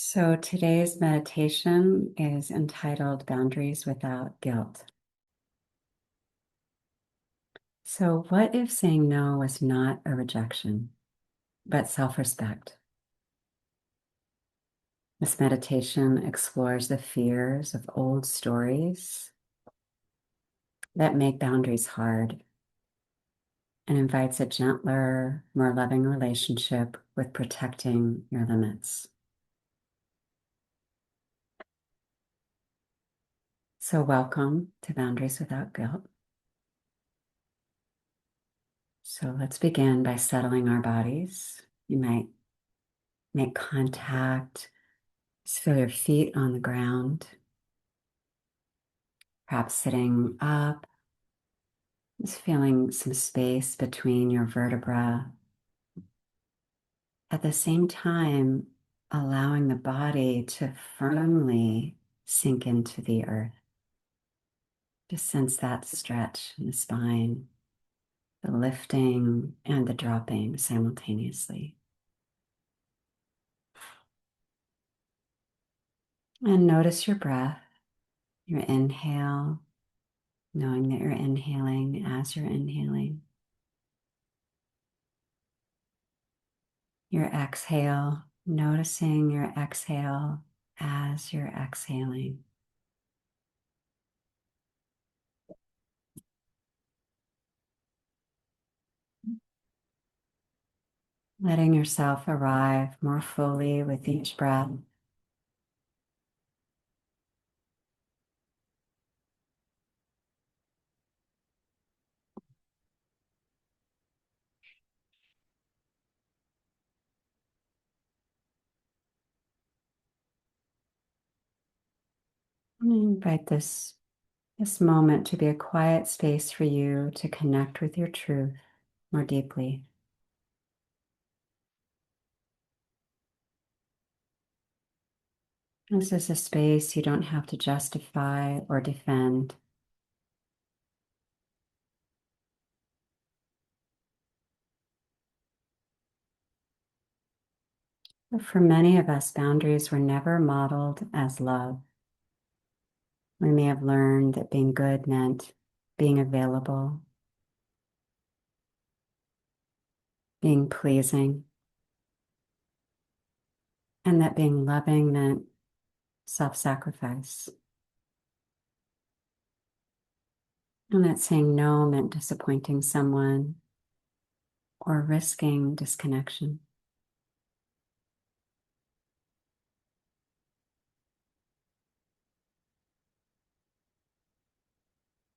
So today's meditation is entitled Boundaries Without Guilt. So what if saying no was not a rejection, but self-respect? This meditation explores the fears of old stories that make boundaries hard and invites a gentler, more loving relationship with protecting your limits. So welcome to Boundaries Without Guilt. So let's begin by settling our bodies. You might make contact, just feel your feet on the ground, perhaps sitting up, just feeling some space between your vertebrae. At the same time, allowing the body to firmly sink into the earth. Just sense that stretch in the spine, the lifting and the dropping simultaneously. And notice your breath, your inhale, knowing that you're inhaling as you're inhaling. Your exhale, noticing your exhale as you're exhaling. Letting yourself arrive more fully with each breath. And invite this moment to be a quiet space for you to connect with your truth more deeply. This is a space you don't have to justify or defend. But for many of us, boundaries were never modeled as love. We may have learned that being good meant being available, being pleasing, and that being loving meant self-sacrifice. And that saying no meant disappointing someone or risking disconnection.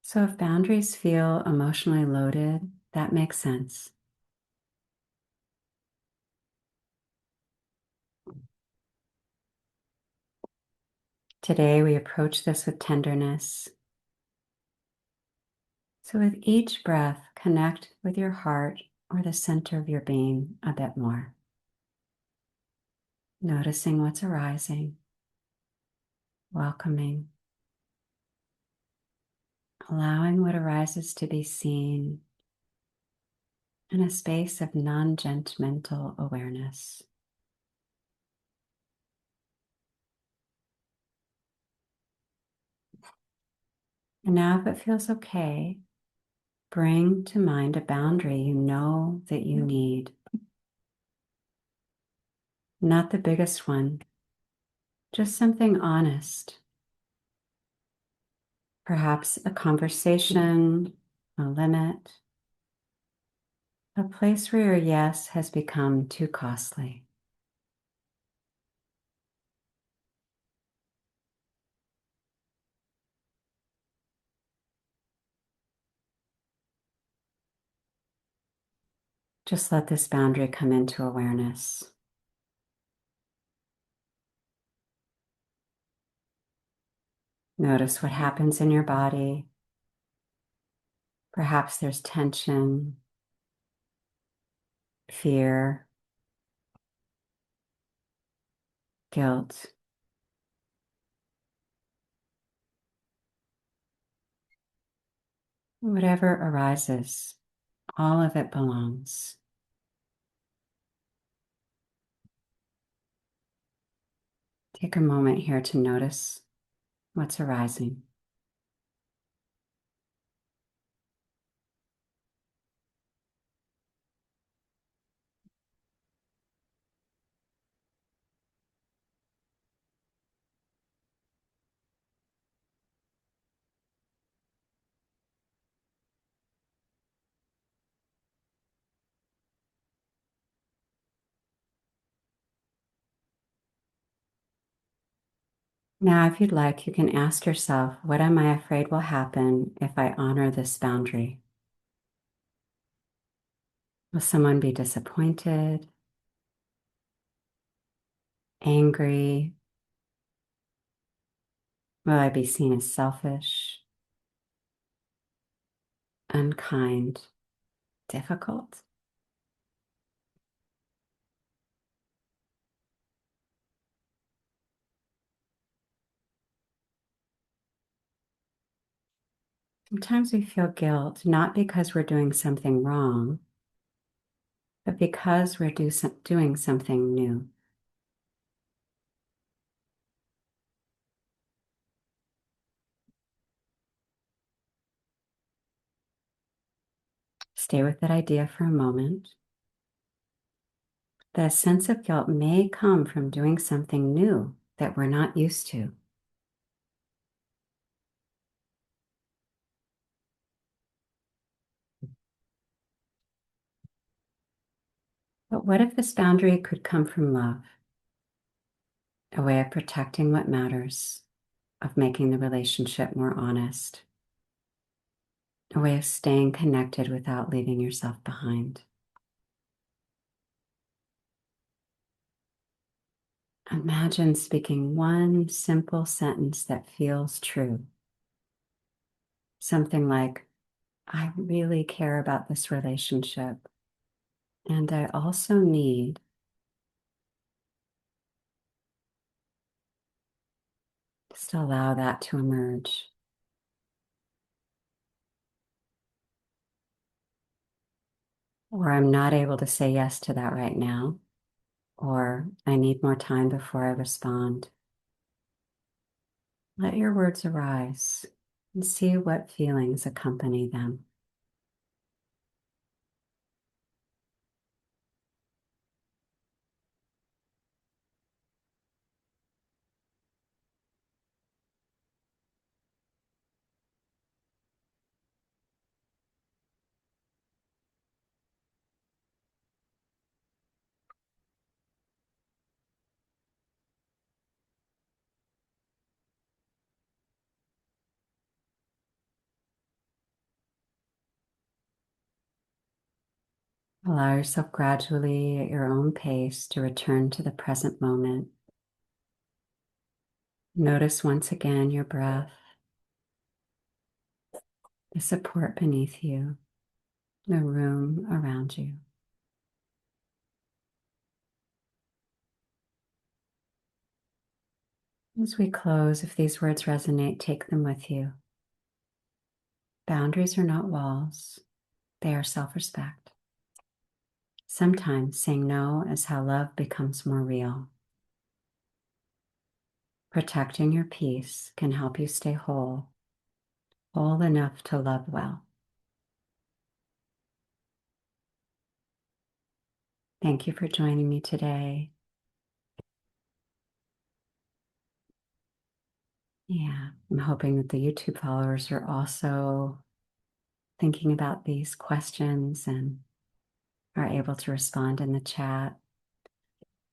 So if boundaries feel emotionally loaded, that makes sense. Today we approach this with tenderness. So with each breath, connect with your heart or the center of your being a bit more. Noticing what's arising, welcoming, allowing what arises to be seen in a space of non-judgmental awareness. And now, if it feels okay, bring to mind a boundary you know that you need. Not the biggest one, just something honest. Perhaps a conversation, a limit, a place where your yes has become too costly. Just let this boundary come into awareness. Notice what happens in your body. Perhaps there's tension, fear, guilt. Whatever arises, all of it belongs. Take a moment here to notice what's arising. Now, if you'd like, you can ask yourself, what am I afraid will happen if I honor this boundary? Will someone be disappointed, angry? Will I be seen as selfish, unkind, difficult? Sometimes we feel guilt, not because we're doing something wrong, but because we're doing something new. Stay with that idea for a moment. The sense of guilt may come from doing something new that we're not used to. But what if this boundary could come from love? A way of protecting what matters, of making the relationship more honest, a way of staying connected without leaving yourself behind. Imagine speaking one simple sentence that feels true. Something like, I really care about this relationship, and I also need. Just allow that to emerge. Or I'm not able to say yes to that right now. Or I need more time before I respond. Let your words arise and see what feelings accompany them. Allow yourself gradually at your own pace to return to the present moment. Notice once again your breath, the support beneath you, the room around you. As we close, if these words resonate, take them with you. Boundaries are not walls, they are self-respect. Sometimes saying no is how love becomes more real. Protecting your peace can help you stay whole, whole enough to love well. Thank you for joining me today. Yeah, I'm hoping that the YouTube followers are also thinking about these questions and are able to respond in the chat.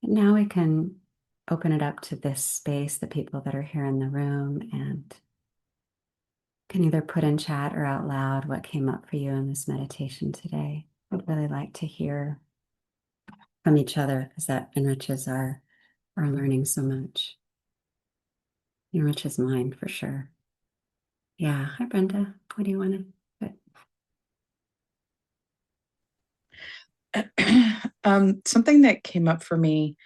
And now we can open it up to this space, the people that are here in the room, and can either put in chat or out loud what came up for you in this meditation today. I'd really like to hear from each other because that enriches our learning so much. Enriches mine for sure. Yeah. Hi, Brenda. What do you want to put? Something that came up for me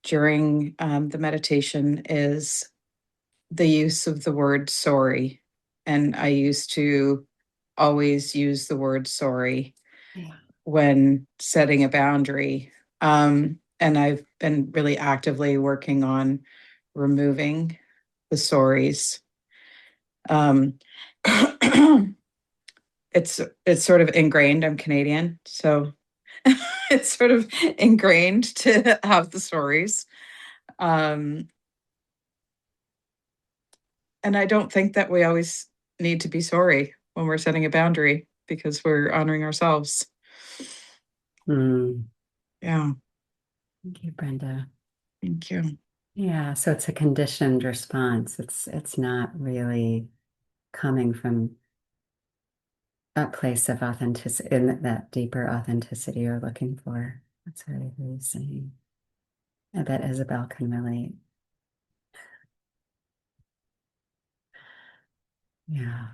during the meditation is the use of the word sorry. And I used to always use the word sorry Yeah. when setting a boundary. And I've been really actively working on removing the sorries. Um, it's sort of ingrained. I'm Canadian, so it's sort of ingrained to have the stories. Um, and I don't think that we always need to be sorry when we're setting a boundary because we're honoring ourselves. Mm. Yeah. Thank you, Brenda. Thank you. Yeah, so it's a conditioned response. It's not really coming from a place of authenticity, in that deeper authenticity you're looking for. That's what I was saying. I bet Isabel can relate. Yeah.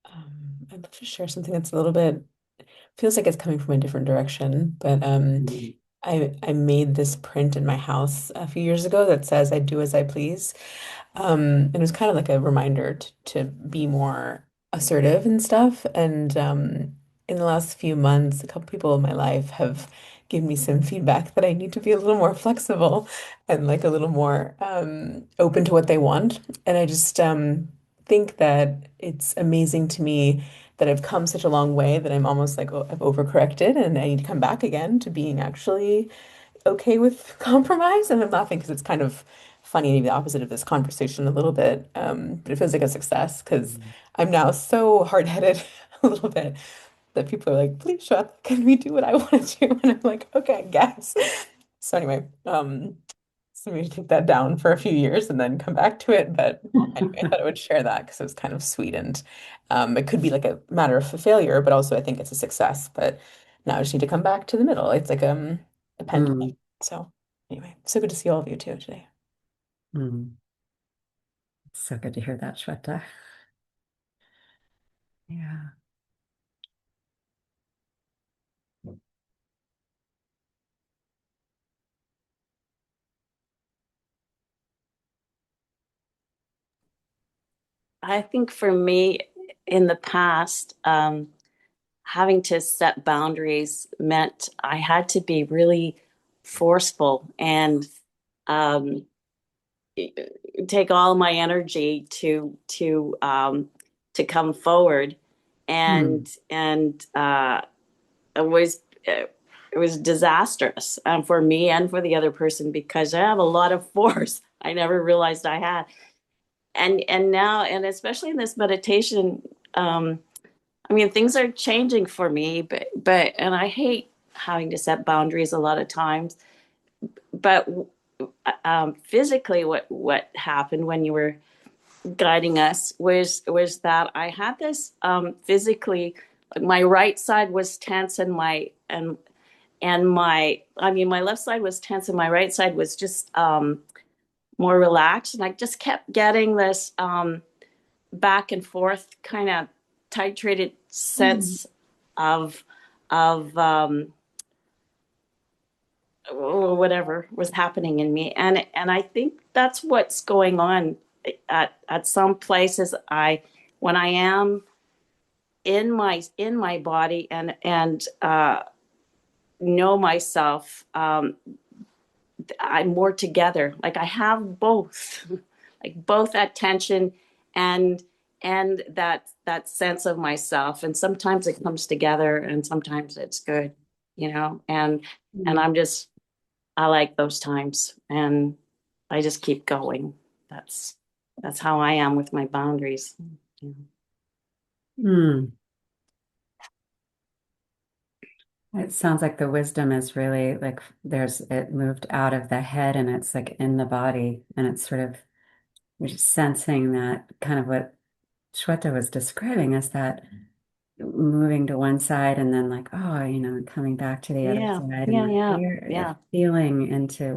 I'd love to share something that's a little bit feels like it's coming from a different direction, but Mm. I made this print in my house a few years ago that says I do as I please. And it was kind of like a reminder to be more assertive and stuff. And in the last few months, a couple people in my life have given me some feedback that I need to be a little more flexible and like a little more open to what they want. And I just think that it's amazing to me that I've come such a long way that I'm almost like, oh, I've overcorrected and I need to come back again to being actually okay with compromise. And I'm laughing because it's kind of funny, the opposite of this conversation a little bit. But it feels like a success because I'm now so hard-headed a little bit that people are like, please shut up, can we do what I want to do? And I'm like, okay, I guess. So anyway, so maybe take that down for a few years and then come back to it. But anyway, I thought I would share that because it was kind of sweet and it could be like a matter of a failure, but also I think it's a success. But now I just need to come back to the middle. It's like a pendulum. Mm. So anyway, so good to see all of you too today. Mm. So good to hear that, Shweta. Yeah. I think for me in the past, having to set boundaries meant I had to be really forceful and um, take all my energy to come forward, Mm. and it was disastrous for me and for the other person because I have a lot of force I never realized I had, and now and especially in this meditation. I mean, things are changing for me, but and I hate having to set boundaries a lot of times. But physically, what happened when you were guiding us was that I had this physically, like my right side was tense, and my I mean my left side was tense, and my right side was just more relaxed, and I just kept getting this back and forth kind of titrated Mm. sense of of whatever was happening in me, and I think that's what's going on at some places. I when I am in my body and know myself, I'm more together, like I have both like both that tension and that sense of myself, and sometimes it comes together and sometimes it's good, you know, and Mm. I'm just I like those times and I just keep going. that's that's how I am with my boundaries. Yeah. Mm. It sounds like the wisdom is really like there's it moved out of the head and it's like in the body and it's sort of we're just sensing that kind of what Shweta was describing is that moving to one side and then like, oh, coming back to the other Yeah, side and yeah, like yeah, where yeah, feeling into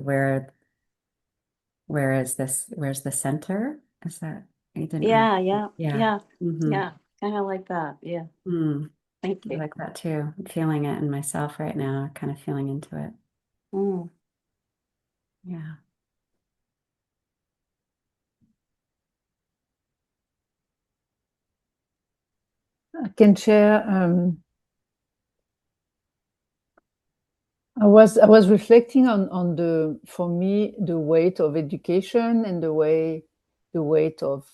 where's the center? Is that you didn't really yeah, yeah, yeah. yeah, Mm-hmm. yeah, kind of like that. Yeah, Mm. thank I you. like that too. I'm feeling it in myself right now, kind of feeling into it. Mm. Yeah. I can share. I was reflecting on the, for me, the weight of education and the weight of,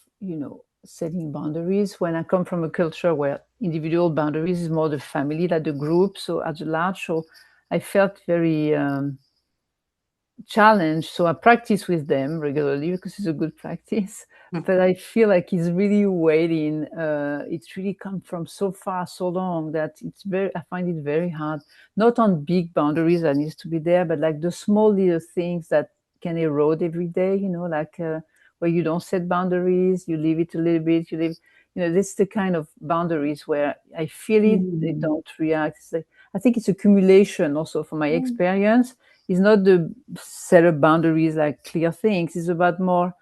setting boundaries. When I come from a culture where individual boundaries is more the family than the group, so at large, so I felt very challenge. So I practice with them regularly because it's a good practice. But I feel like it's really waiting. It's really come from so far, so long that I find it very hard. Not on big boundaries that needs to be there, but like the small little things that can erode every day, like where you don't set boundaries, you leave it a little bit, this is the kind of boundaries where I feel it, they don't react. It's like, I think it's accumulation also from my experience. It's not the set of boundaries like clear things. It's about more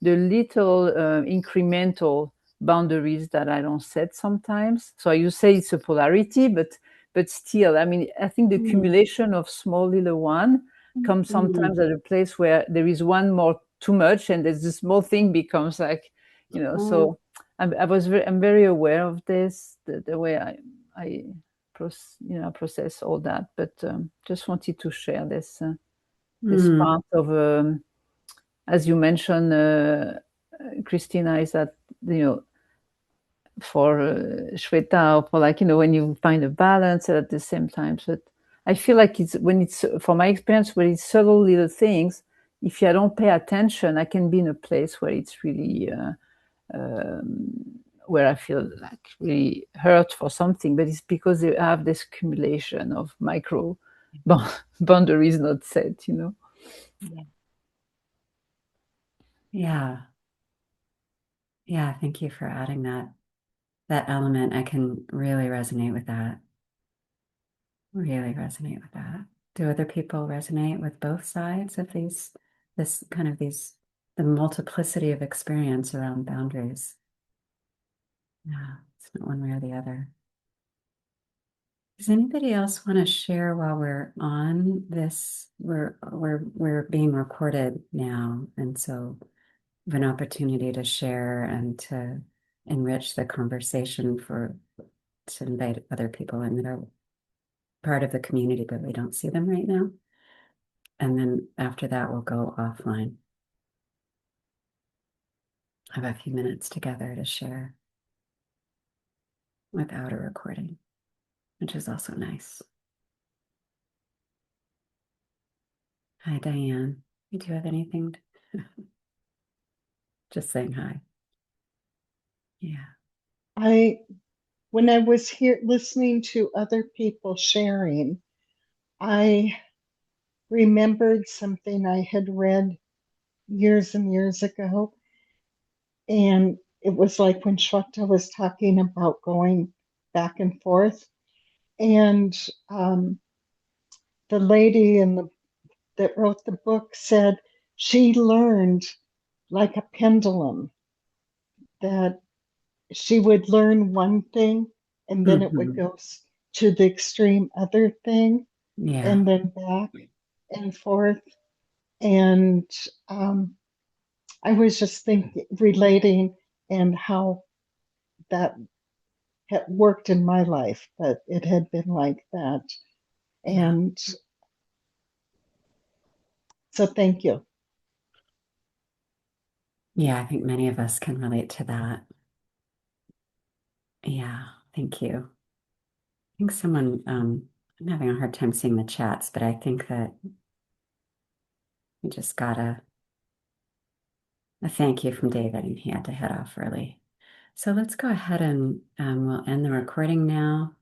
the little incremental boundaries that I don't set sometimes. So you say it's a polarity, but still, I mean, I think the accumulation of small little one comes sometimes at a place where there is one more too much, and there's this small thing becomes like, So I'm very aware of this, the way I process all that, but just wanted to share this part of, as you mentioned, Christina, is that, for Shweta, or for, like, when you find a balance at the same time. But I feel like it's from my experience, when it's subtle little things, if I don't pay attention, I can be in a place where it's really where I feel like really hurt for something, but it's because they have this accumulation of micro boundaries not set, Yeah. Yeah, thank you for adding that element. I can really resonate with that. Really resonate with that. Do other people resonate with both sides of the multiplicity of experience around boundaries? Yeah, it's not one way or the other. Does anybody else want to share while we're on this? We're being recorded now, and so we have an opportunity to share and to enrich the conversation, to invite other people in that are part of the community, but we don't see them right now. And then after that, we'll go offline. Have a few minutes together to share without a recording, which is also nice. Hi, Diane. Do you have anything? Just saying hi. Yeah. When I was here listening to other people sharing, I remembered something I had read years and years ago. And it was like when Shweta was talking about going back and forth. And the lady that wrote the book said she learned, like a pendulum, that she would learn one thing and then it would go to the extreme other thing, Yeah. and then back and forth. And I was just relating, and how that had worked in my life, but it had been like that. And so thank you. Yeah, I think many of us can relate to that. Yeah, thank you. I think I'm having a hard time seeing the chats, but I think that we just got a thank you from David, and he had to head off early. So let's go ahead and we'll end the recording now.